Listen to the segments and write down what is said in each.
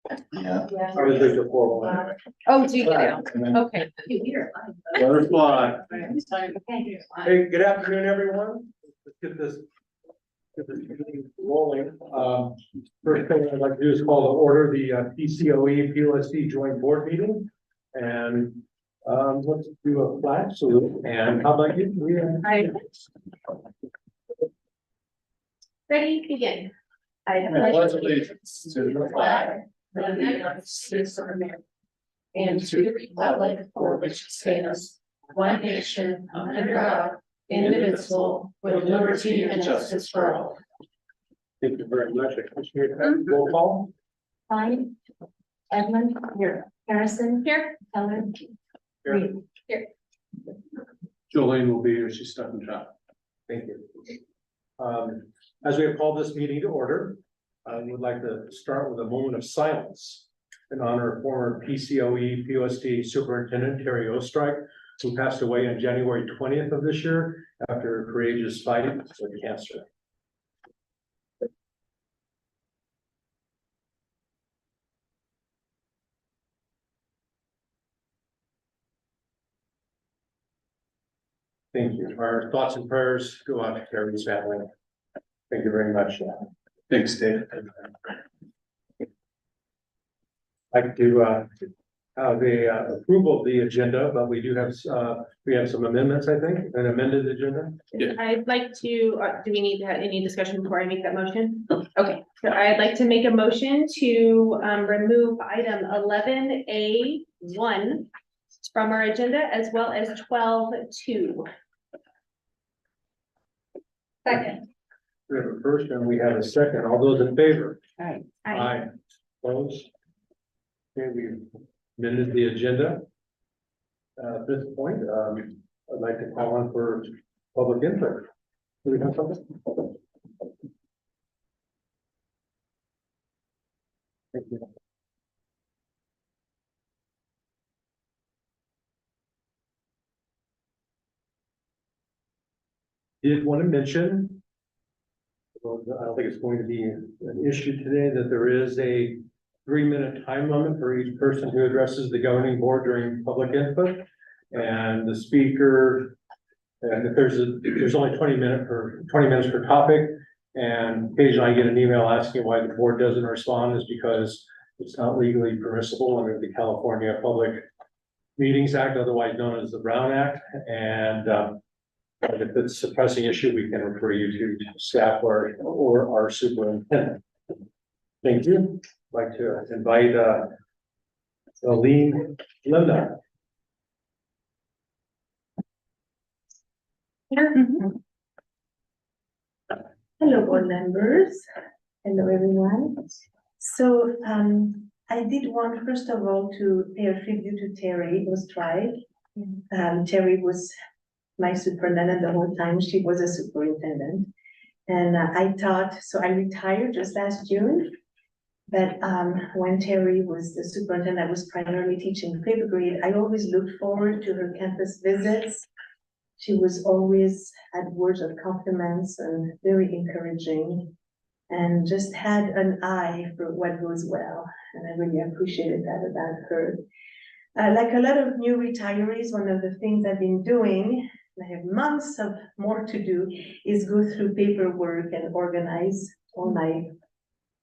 Yeah. I was looking for one. Oh, do you get it? Okay. Butterfly. Hey, good afternoon, everyone. Let's get this meeting rolling. First thing I'd like to do is call to order the PCOE PUSD joint board meeting. And let's do a flag salute. And how about you? Ready, begin. I pledge allegiance to the flag of the United States of America and to the republic for which it stands, one nation, under God, indivisible, with liberty and justice for all. Thank you very much. I appreciate that. Roll call. Fine. Edmund, here. Harrison, Here. Keller. Here. Here. Jolene will be here. She's stuck in traffic. Thank you. As we have called this meeting to order, I would like to start with a moment of silence in honor of former PCOE PUSD Superintendent Terry Ostrike, who passed away on January 20th of this year after a courageous fight with cancer. Thank you. Our thoughts and prayers go out to Terry's family. Thank you very much. Thanks, Dave. I'd like to have the approval of the agenda, but we do have some amendments, I think, an amended agenda. Yeah. I'd like to, do we need to have any discussion before I make that motion? Okay, so I'd like to make a motion to remove item 11A1 from our agenda as well as 12.2. Second. We have a first and we have a second. All those in favor? Aye. Aye. Opposed? Okay, we've amended the agenda. At this point, I'd like to call on for public input. Do we have something? Thank you. Did want to mention, well, I don't think it's going to be an issue today, that there is a 3-minute time limit for each person who addresses the governing board during public input. And the speaker, and if there's only 20 minutes per topic. And occasionally I get an email asking why the board doesn't respond, is because it's not legally permissible under the California Public Meetings Act, otherwise known as the Brown Act. And if it's a pressing issue, we can refer you to staff or our superintendent. Thank you. I'd like to invite Aline Linda. Hello, board members. Hello, everyone. So I did want, first of all, to pay a tribute to Terry Ostrike. Terry was my superintendent the whole time she was a superintendent. And I taught, so I retired just last June. But when Terry was the superintendent, I was primarily teaching 5th grade. I always looked forward to her campus visits. She was always had words of compliments and very encouraging, and just had an eye for what goes well. And I really appreciated that about her. Like a lot of new retirees, one of the things I've been doing, I have months of more to do, is go through paperwork and organize all my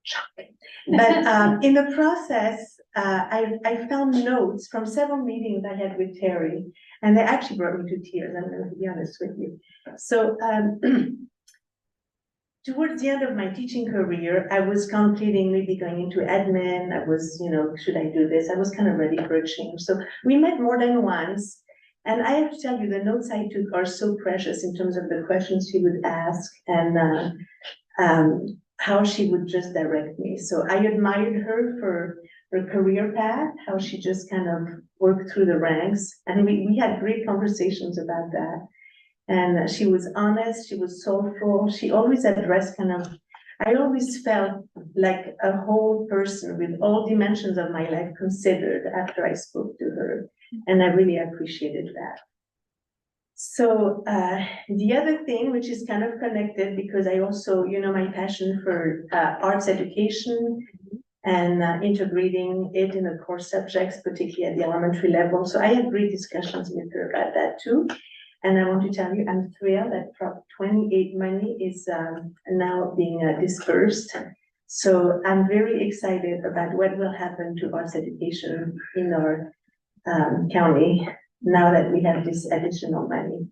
shopping. But in the process, I found notes from several meetings I had with Terry, and they actually brought me to tears. I'm going to be honest with you. So towards the end of my teaching career, I was contemplating maybe going into admin. I was, should I do this? I was kind of ready for a change. So we met more than once. And I have to tell you, the notes I took are so precious in terms of the questions she would ask and how she would just direct me. So I admired her for her career path, how she just kind of worked through the ranks. And we had great conversations about that. And she was honest, she was soulful. She always addressed I always felt like a whole person with all dimensions of my life considered after I spoke to her. And I really appreciated that. So the other thing, which is kind of connected, because I also, my passion for arts education and integrating it in the core subjects, particularly at the elementary level. So I had great discussions with her about that too. And I want to tell you, I'm thrilled that Prop 28 money is now being dispersed. So I'm very excited about what will happen to arts education in our county now that we have this additional money.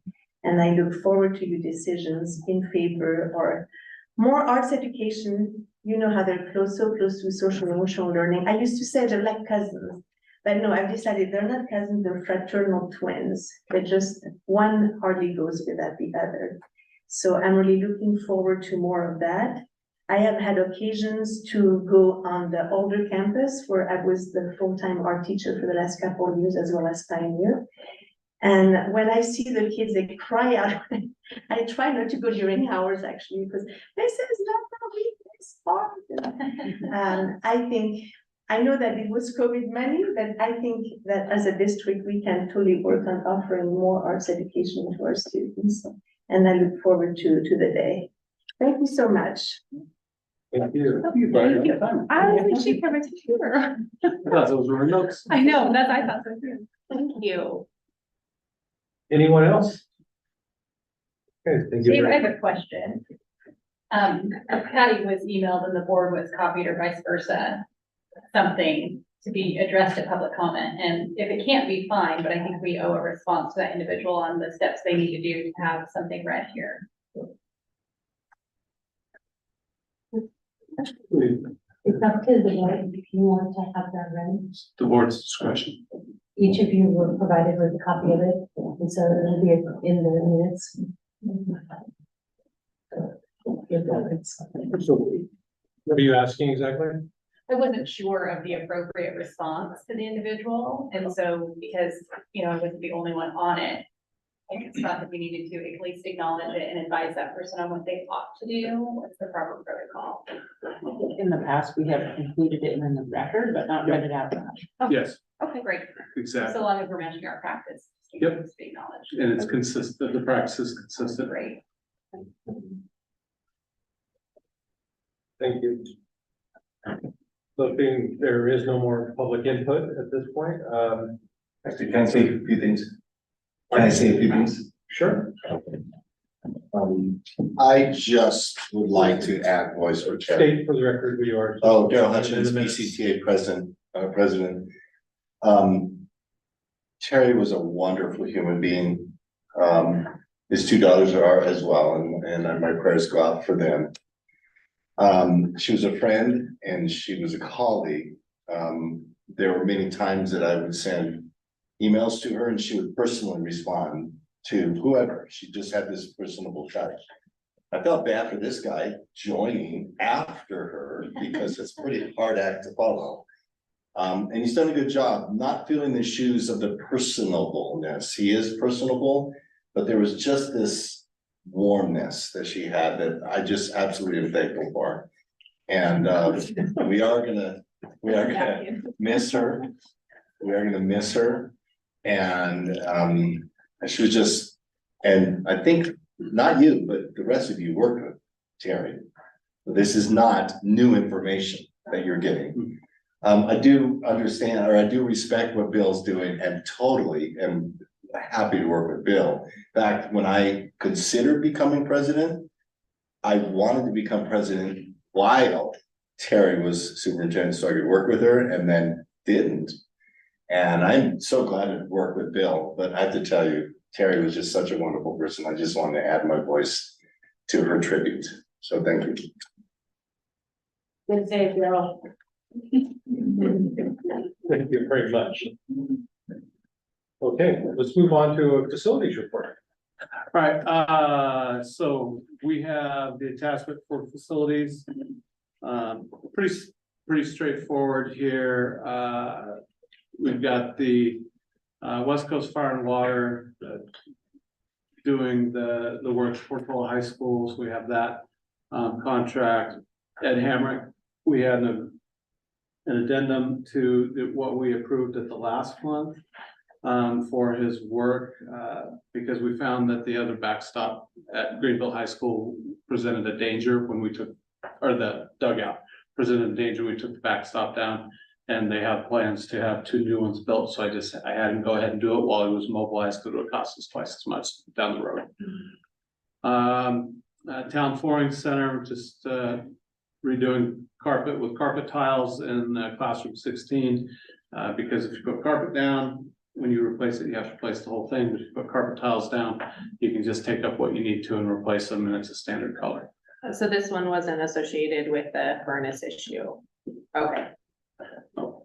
And I look forward to your decisions in favor or more arts education. You know how they're so close to social emotional learning. I used to say they're like cousins, but no, I've decided they're not cousins, they're fraternal twins. They're just one hardly goes without the other. So I'm really looking forward to more of that. I have had occasions to go on the older campus where I was the full-time art teacher for the last couple of years as well as pioneer. And when I see the kids, they cry out. I try not to go during hours actually, because this is not the weakness part. I know that it was COVID money, but I think that as a district, we can totally work on offering more arts education to our students. And I look forward to the day. Thank you so much. Thank you. Thank you. I appreciate your paper. I thought those were notes. I know, I thought so too. Thank you. Anyone else? Okay, thank you. Dave, I have a question. Patty was emailed and the board was copied or vice versa, something to be addressed at public comment. And if it can't be, fine, but I think we owe a response to that individual on the steps they need to do to have something read here. It's up to the board if you want to have that ready. The board's discretion. Each of you were provided with a copy of it, and so it'll be in the minutes. So, what are you asking exactly? I wasn't sure of the appropriate response to the individual. And so because, I wasn't the only one on it, I just thought that we needed to at least acknowledge it and advise that person on what they ought to do. What's the proper protocol? In the past, we have included it in the record, but not read it out loud. Yes, Okay, great. exactly. So long as we're mentioning our practice. it Yep. needs to be acknowledged. And it's consistent, the practice is consistent. Great. Thank you. So being there is no more public input at this point, Actually, can I say a few things? Can I say a few things? sure. I just would like to add voice for Terry. State for the record who you are. Oh, Daryl Hutchins, In the minutes. BCTA president. Terry was a wonderful human being. His two daughters are as well, and my prayers go out for them. She was a friend and she was a colleague. There were many times that I would send emails to her and she would personally respond to whoever. She just had this personable touch. I felt bad for this guy joining after her because it's a pretty hard act to follow. And he's done a good job not feeling the shoes of the personableness. He is personable, but there was just this warmness that she had that I just absolutely am thankful for. And we are gonna miss her. We are gonna miss her. And she was just, and I think not you, but the rest of you work with Terry. This is not new information that you're getting. I do understand, or I do respect what Bill's doing and totally am happy to work with Bill. In fact, when I considered becoming president, I wanted to become president while Terry was superintendent, so I could work with her, and then didn't. And I'm so glad to work with Bill, but I have to tell you, Terry was just such a wonderful person. I just wanted to add my voice to her tribute. So thank you. Good day, Daryl. Thank you very much. Okay, let's move on to a facilities report. All right, so we have the attachment for facilities. Pretty straightforward here. We've got the West Coast Fire and Water doing the work for Portola High Schools. We have that contract. Ed Hamrick, we had an addendum to what we approved at the last month for his work because we found that the other backstop at Greenville High School presented a danger when we took, or the dugout presented danger, we took the backstop down. And they have plans to have 2 new ones built, so I had him go ahead and do it while he was mobilized, because it would cost us twice as much down the road. Town flooring center, just redoing carpet with carpet tiles in classroom 16. Because if you put carpet down, when you replace it, you have to replace the whole thing. But if you put carpet tiles down, you can just take up what you need to and replace them, and it's a standard color. So this one wasn't associated with the furnace issue. Okay.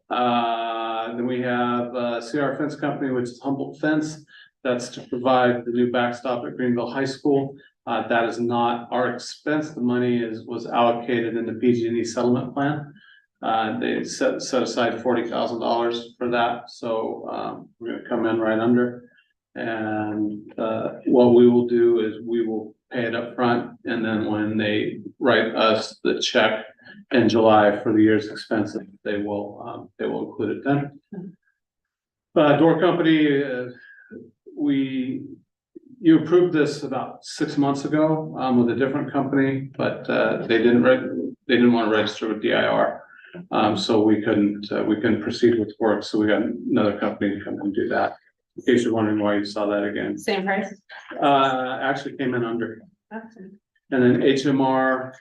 Then we have CR Fence Company, which is Humboldt Fence. That's to provide the new backstop at Greenville High School. That is not our expense. The money was allocated in the PG&E settlement plan. They set aside $40,000 for that, so we're gonna come in right under. And what we will do is we will pay it up front, and then when they write us the check in July for the year's expenses, they will include it then. Door company, you approved this about 6 months ago with a different company, but they didn't want to register with DIR. So we couldn't proceed with work, so we got another company to come and do that. In case you're wondering why you saw that again. Same price? Actually came in under. And then HMR,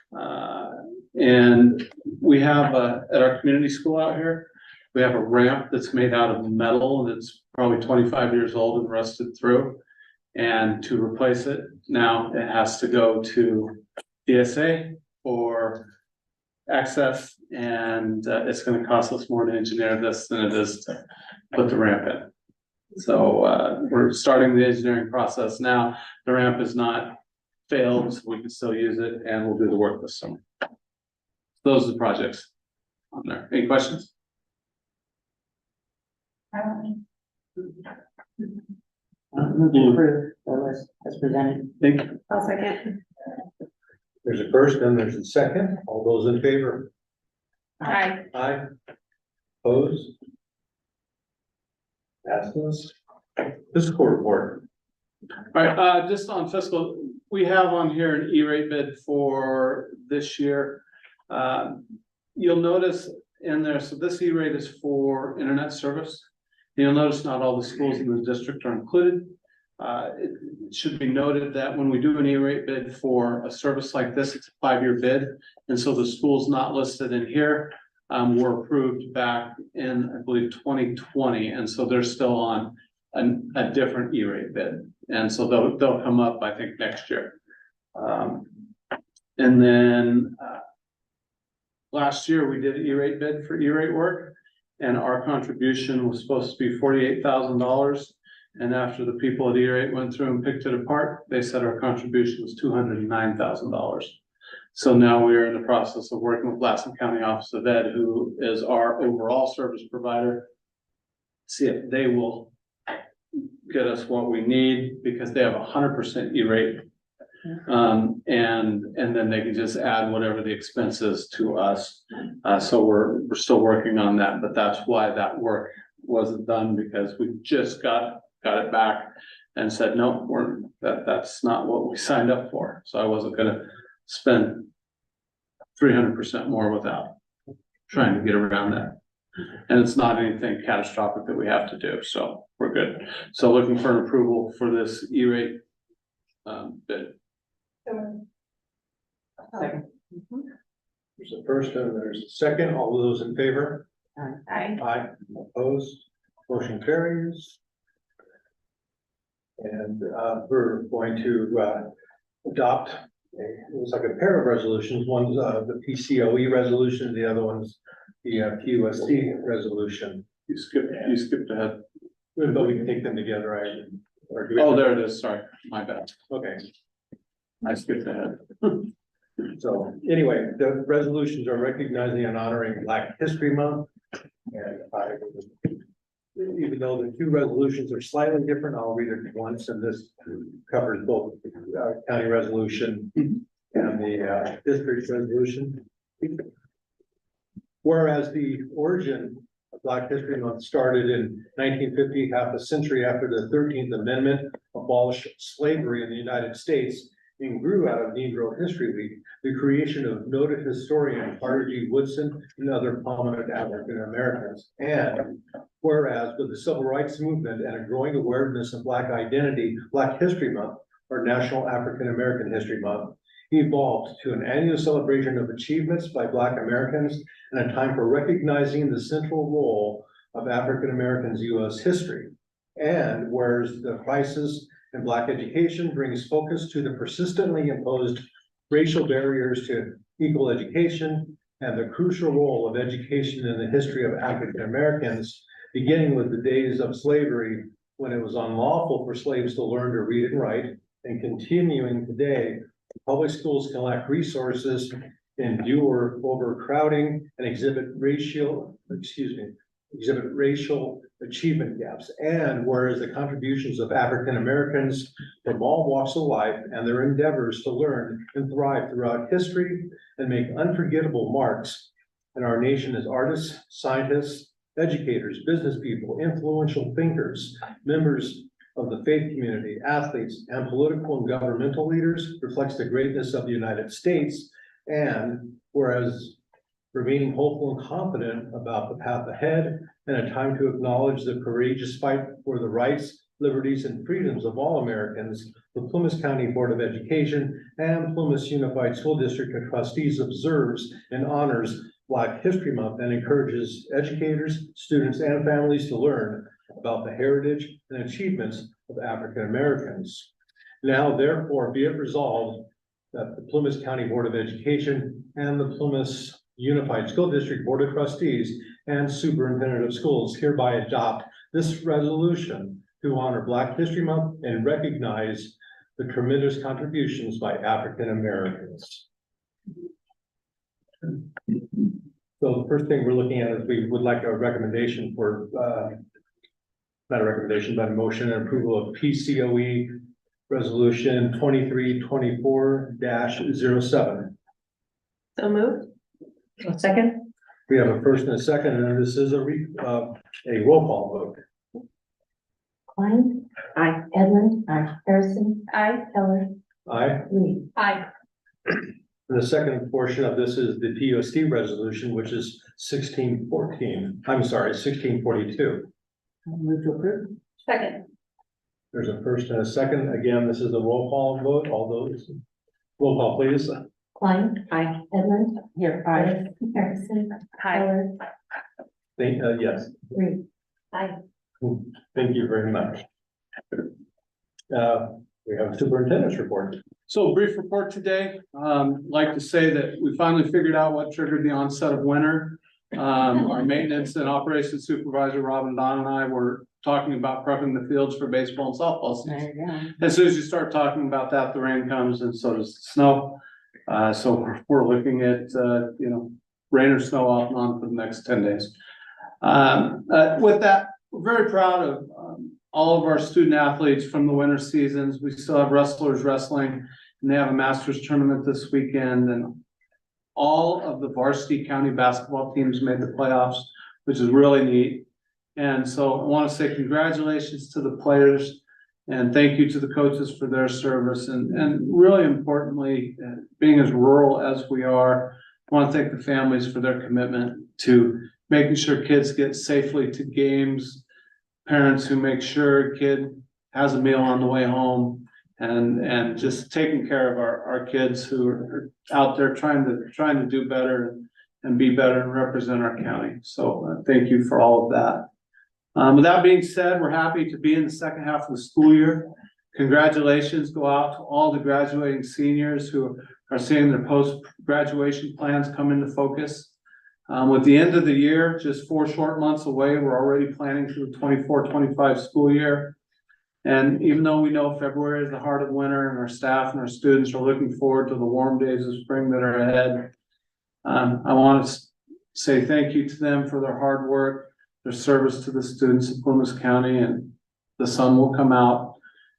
and we have at our community school out here, we have a ramp that's made out of metal, and it's probably 25 years old and rusted through. And to replace it, now it has to go to DSA or access, and it's gonna cost us more to engineer this than it is to put the ramp in. So we're starting the engineering process now. The ramp is not failed, so we can still use it, and we'll do the work this summer. Those are the projects on there. Any questions? Move to approve the list as presented. Thank you. I'll second. There's a first and there's a second. All those in favor? Aye. Aye. Opposed? Passes. Fiscal report. All right, just on fiscal, we have on here an E-rate bid for this year. You'll notice in there, so this E-rate is for internet service. You'll notice not all the schools in the district are included. It should be noted that when we do an E-rate bid for a service like this, it's a 5-year bid. And so the schools not listed in here were approved back in, I believe, 2020. And so they're still on a different E-rate bid. And so they'll come up, I think, next year. And then last year we did an E-rate bid for E-rate work, and our contribution was supposed to be $48,000. And after the people at E-rate went through and picked it apart, they said our contribution was $209,000. So now we are in the process of working with Lassen County Office of Ed, who is our overall service provider. See if they will get us what we need, because they have 100% E-rate. And then they can just add whatever the expense is to us. So we're still working on that, but that's why that work wasn't done, because we just got it back and said, no, that's not what we signed up for. So I wasn't gonna spend 300% more without trying to get around that. And it's not anything catastrophic that we have to do, so we're good. So looking for an approval for this E-rate bid. Second. There's a first and there's a second. All of those in favor? Aye. Aye. Opposed? Motion carries. And we're going to adopt it was like a pair of resolutions. One's the PCOE resolution, the other one's the PUSD resolution. You skipped ahead. But we can take them together, right? Or do we- Oh, there it is. Sorry, my bad. Okay, I skipped ahead. so anyway, the resolutions are recognizing and honoring Black History Month. And even though the two resolutions are slightly different, I'll read it once, and this covers both the county resolution and the district resolution. Whereas the origin of Black History Month started in 1950, half a century after the 13th Amendment abolished slavery in the United States, and grew out of Negro History Week, the creation of noted historian Carter G. Woodson and other prominent African Americans. And whereas with the Civil Rights Movement and a growing awareness of Black identity, Black History Month, or National African American History Month, evolved to an annual celebration of achievements by Black Americans and a time for recognizing the central role of African Americans' U.S. history. And whereas the crisis in Black education brings focus to the persistently imposed racial barriers to equal education and the crucial role of education in the history of African Americans, beginning with the days of slavery when it was unlawful for slaves to learn to read and write, and continuing today, public schools can lack resources, endure overcrowding, and exhibit racial achievement gaps. And whereas the contributions of African Americans from all walks of life and their endeavors to learn and thrive throughout history and make unforgettable marks in our nation as artists, scientists, educators, business people, influential thinkers, members of the faith community, athletes, and political and governmental leaders reflects the greatness of the United States. And whereas remaining hopeful and confident about the path ahead and a time to acknowledge the courageous fight for the rights, liberties, and freedoms of all Americans, the Plymouth County Board of Education and Plymouth Unified School District of Trustees observes and honors Black History Month and encourages educators, students, and families to learn about the heritage and achievements of African Americans. Now, therefore, be it resolved that the Plymouth County Board of Education and the Plymouth Unified School District Board of Trustees and Superintendent of Schools hereby adopt this resolution to honor Black History Month and recognize the tremendous contributions by African Americans. So the first thing we're looking at is we would like a recommendation for, not a recommendation, but a motion and approval of PCOE Resolution 2324-07. So moved. A second? We have a first and a second, and this is a roll call vote. Klein? Aye. Edlund? Aye. Harrison? Aye. Keller? Aye. Reed? Aye. The second portion of this is the PUSD resolution, which is 1642. Move to approve. Second. There's a first and a second. Again, this is a roll call vote. All those, roll call, please. Klein? Aye. Edlund? Here, aye. Harrison? Aye. Keller? Yes, Reed? Aye. thank you very much. We have a superintendent's report. So brief report today. Like to say that we finally figured out what triggered the onset of winter. Our maintenance and operations supervisor, Robin, Don, and I were talking about prepping the fields for baseball and softball There season. you go. As soon as you start talking about that, the rain comes and so does the snow. So we're looking at, rain or snow off and on for the next 10 days. With that, we're very proud of all of our student athletes from the winter seasons. We still have wrestlers wrestling, and they have a Masters tournament this weekend. And all of the varsity county basketball teams made the playoffs, which is really neat. And so I want to say congratulations to the players and thank you to the coaches for their service. And really importantly, being as rural as we are, I want to thank the families for their commitment to making sure kids get safely to games, parents who make sure a kid has a meal on the way home, and just taking care of our kids who are out there trying to do better and be better and represent our county. So thank you for all of that. With that being said, we're happy to be in the second half of the school year. Congratulations go out to all the graduating seniors who are seeing their post-graduation plans come into focus. With the end of the year, just 4 short months away, we're already planning for the 24-25 school year. And even though we know February is the heart of winter and our staff and our students are looking forward to the warm days of spring that are ahead, I want to say thank you to them for their hard work, their service to the students of Plymouth County, and the sun will come out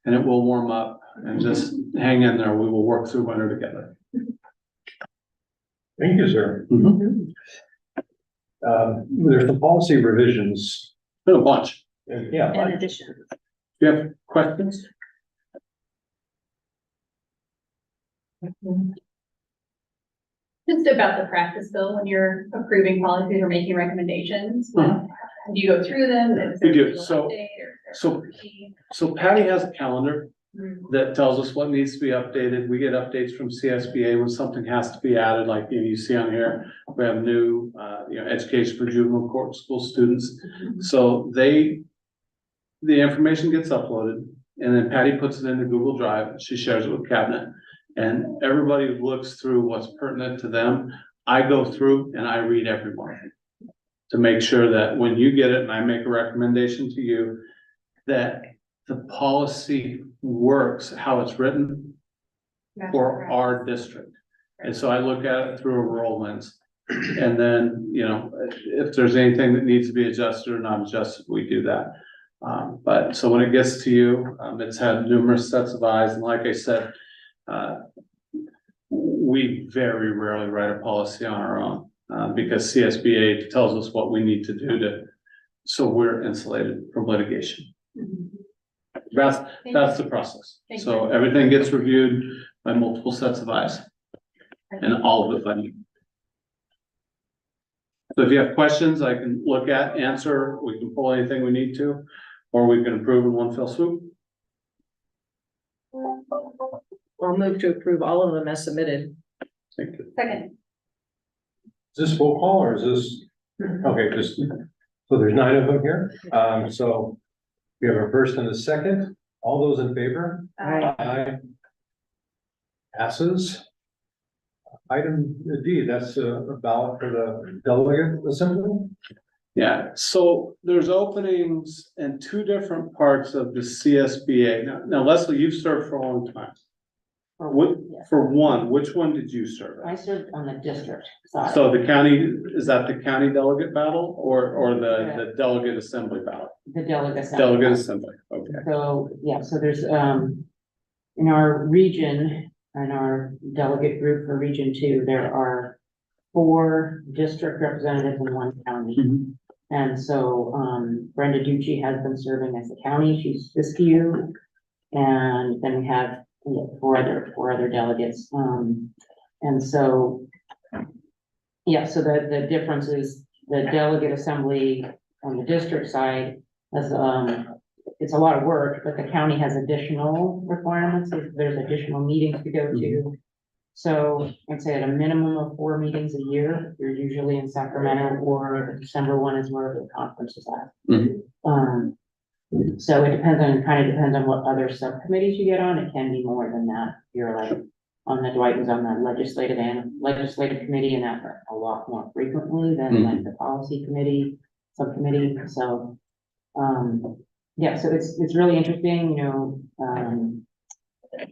and it will warm up, and just hang in there. We will work through winter together. Thank you, sir. There's some policy revisions. Been a bunch. Yeah. In addition. Do you have questions? Just about the practice, Bill, when you're approving policies or making recommendations, do you go through them? Is there We do. a legal So- update or is there so- routine? So Patty has a calendar Mhm. that tells us what needs to be updated. We get updates from CSBA when something has to be added, like you see on here. We have new, education for juvenile court school students. So the information gets uploaded and then Patty puts it into Google Drive. And she shares it with cabinet. And everybody looks through what's pertinent to them. I go through and I read every one to make sure that when you get it and I make a recommendation to you, that the policy works how it's written for our district. And so I look at it through a rural lens. And then, if there's anything that needs to be adjusted or not adjusted, we do that. But so when it gets to you, it's had numerous sets of eyes. And like I said, we very rarely write a policy on our own, because CSBA tells us what we need to do so we're insulated from litigation. That's the process. Thank So you. everything gets reviewed by multiple sets of eyes and all of it by me. So if you have questions, I can look at, answer, we can pull anything we need to, or we can approve in one fell swoop. I'll move to approve all of them as submitted. Thank you. Second. Is this roll call or is this, okay, so there's 9 of them here. So we have a first and a second. All those in favor? Aye. Passes. Item D, that's a ballot for the delegate assembly. Yeah, so there's openings in 2 different parts of the CSBA. Now Leslie, you've served for a long time. Yes. For one, which one did you serve I at? served on the district side. So the county, is that the county delegate battle or the delegate assembly ballot? The delegate. assembly. Delegate assembly, okay. So, yeah, so there's, in our region, in our delegate group for Region 2, there are 4 district representatives in 1 county. Mhm. And so, Brenda Ducci has been serving as the county, she's Siskiyou. And then we have 4 other delegates, and so. Yeah, so the difference is the delegate assembly on the district side has, it's a lot of work, but the county has additional requirements, there's additional meetings to go to. So I'd say at a minimum of 4 meetings a year, you're usually in Sacramento, or the December one is where the conference is at. Mhm. So it kind of depends on what other subcommittees you get on, it can be more than that, you're like, Dwight was on the legislative committee, and that a lot more frequently than like the policy committee, subcommittee, so. Yeah, so it's really interesting,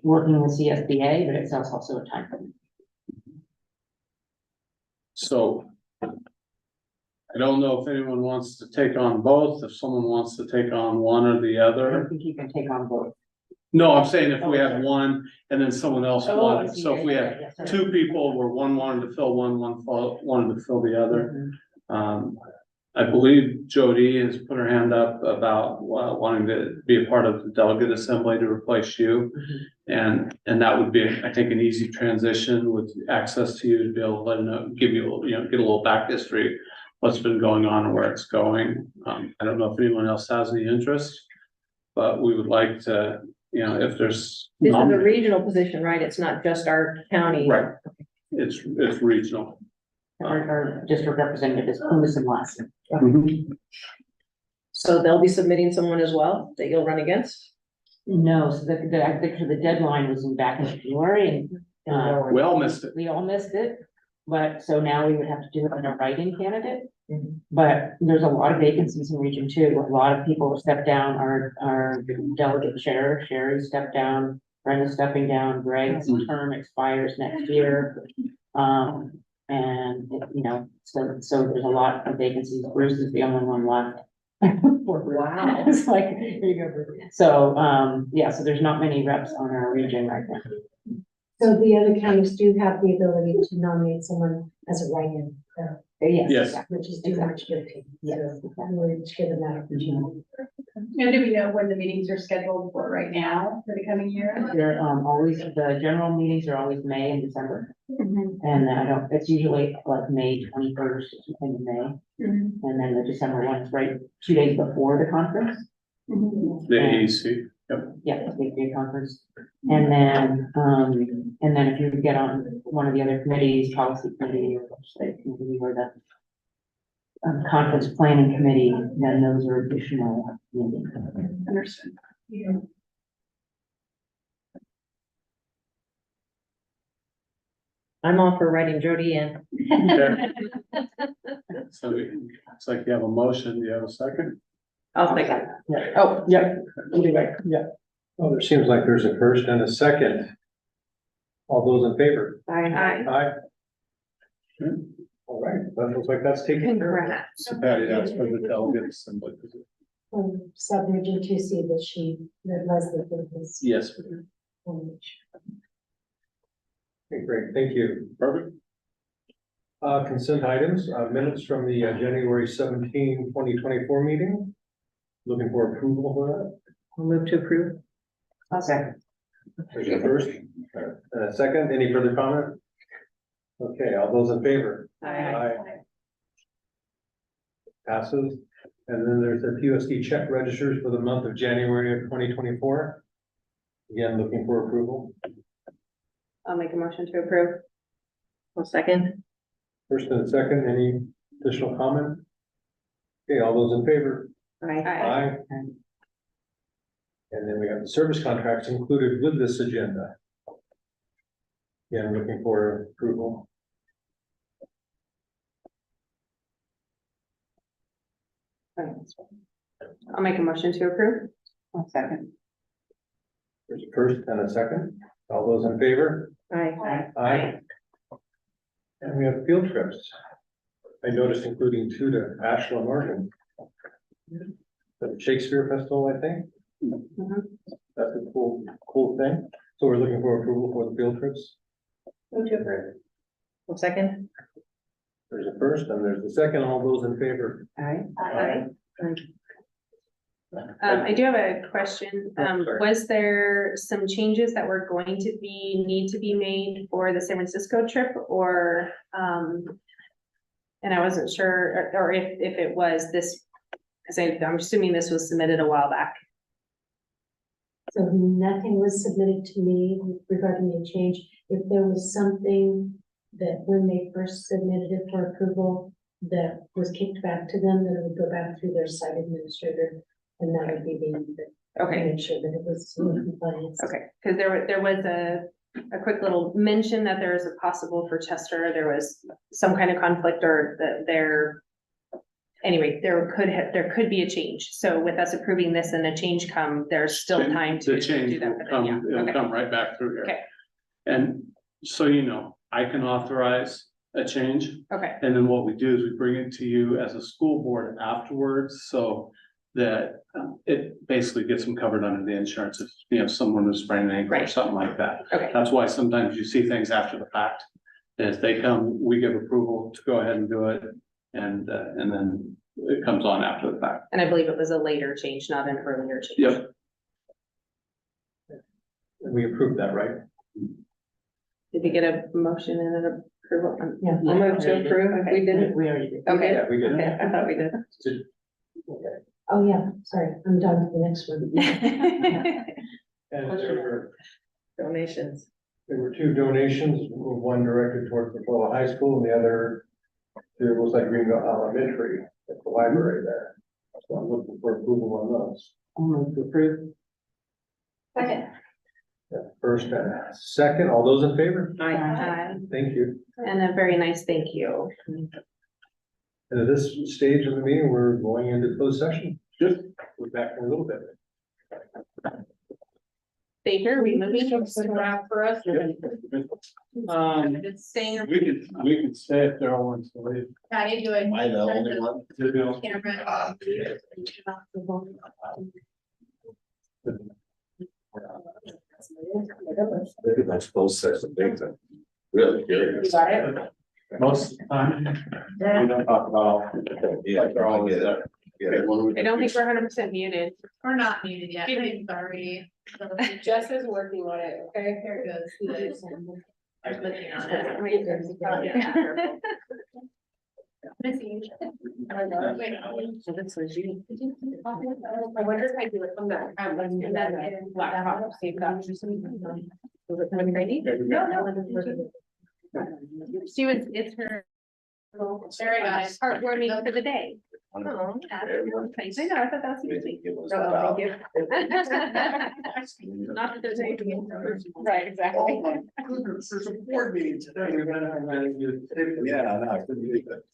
working with CSBA, but it's also a time commitment. So. I don't know if anyone wants to take on both, if someone wants to take on one or the I other. don't think you can take on both. No, I'm saying if we Oh, have sorry. one and then someone else I wanted, see. so if we Yeah, have yeah, yeah, sorry. 2 people where one wanted to fill one wanted to fill the other. Mhm. I believe Jody has put her hand up about wanting to be a part of the delegate assembly to replace you. Mhm. And that would be, I think, an easy transition with access to you to be able to let know, give you, get a little back history, what's been going on and where it's going. I don't know if anyone else has any interest, but we would like to, if there's. This is a regional position, right? It's not just our county. Right, it's regional. Our district representative is Pumis and Lassen. So they'll be submitting someone as well that you'll run against? No, so I think the deadline was back in January, and We all missed it. we all missed it. But so now we would have to do it on a write-in candidate. Mhm. But there's a lot of vacancies in Region 2. A lot of people have stepped down. Our delegate chair, Sherry, stepped down. Brenda's stepping down. Greg's term expires next year. And so there's a lot of vacancies. Bruce is the only one left. Wow. It's like, here you go, Bruce. So, so there's not many reps on our region right now. So the other counties do have the ability to nominate someone as a write-in, Yes. Yeah. which is too much good. Yes. So I'm willing to give them that opportunity. And do we know when the meetings are scheduled for right now, for the coming year? They're, always, the general meetings are always May and December. And I don't, it's usually like May 21st in May. And then the December one's right 2 days before the conference. The AEC, Yeah, it's a big conference. And then if you get on one of the other committees, policy committee or legislative committee or the conference planning committee, then those are additional meetings. Understood. I'm all for writing Jody in. so it's like you have a motion, do you have a second? I'll take it. Yeah. Oh, yeah. Oh, there seems like there's a first and a second. All those in favor? Aye. Aye. All right, that looks like that's taken care of. Congrats. So Patty, that's for the delegates and what is it? Subdivision 2C that Leslie did this. Yes. Okay, great, thank you. Perfect. Consent items, minutes from the January 17, 2024 meeting. Looking for approval for that. I'll move to approve. Okay. There's a first, a second, any further comment? Okay, all those in favor? Aye. Passes. And then there's the PUSD check registers for the month of January of 2024. Again, looking for approval. I'll make a motion to approve. One second. First and second, any additional comment? Okay, all those in favor? Aye. Aye. And then we have the service contracts included with this agenda. Again, looking for approval. I'll make a motion to approve. One second. There's a first and a second. All those in favor? Aye. Aye. And we have field trips. I noticed including 2 to Ashland, Oregon. The Shakespeare Festival, I think. That's a cool thing. So we're looking for approval for the field trips. Move to approve. One second. There's a first and there's a second. All those in favor? Aye. Aye. I do have a question. Sorry. Was there some changes that were going to need to be made for the San Francisco trip or, and I wasn't sure, or if it was this, because I'm assuming this was submitted a while back. So nothing was submitted to me regarding the change. If there was something that when they first submitted it for approval, that was kicked back to them, then it would go back through their site administrator. And that would be the, Okay. make sure that it was in compliance. Okay, because there was a quick little mention that there is a possible for Chester, there was some kind of conflict or that there. Anyway, there could be a change. So with us approving this and the change come, there's still time to The change do that. will but come, yeah, it'll okay. come right back through here. Okay. And so you know, I can authorize a change, Okay, and then what we do is we bring it to you as a school board afterwards, so that it basically gets them covered under the insurance if, you know, someone is spraining an ankle or Right. something like that. okay, That's why sometimes you see things after the fact. As they come, we give approval to go ahead and do it, and then it comes on after the fact. and I believe it was a later change, not an earlier change. Yep. We approved that, right? Did we get a motion and an approval? Yeah. I'll move to approve. Okay. We did it. We already did. Okay, Yeah, we did. Okay, I thought we did. Okay. Oh, yeah, sorry, I'm done with the next one. And there Donations. were 2 donations, one directed towards Pacola High School and the other to, it looks like Greenville Elementary at the library there. So I'm looking for approval on those. I'll move to approve. Second. Yeah, first and second, all those in favor? Aye. Thank you. And a very nice thank you. And at this stage of the meeting, we're going into closed session. Just, we're back in a little bit. Baker, are we moving? Around for us. It's staying. We can stay if they're all wants to leave. How you doing? Am I the only one? Camera. Look at those closed session things. I'm really curious. got it? Most of the time, we don't talk about. Yeah, I get it. Yeah. I don't think we're 100% muted. We're not muted yet, I'm sorry. Jess is working on it, okay? Here it goes. I'm looking on it. Missing. So this was you. I wonder if I do it from that. And then laptop, so you've got. Was it coming ready? No, no. She was, it's her. There we go. Heartwarming for the day. I Oh, I know, I thought that was sweet. It was Oh, about- thank you. Not that there's anything. Right, exactly. There's a board meeting today. Yeah, no, I couldn't believe it.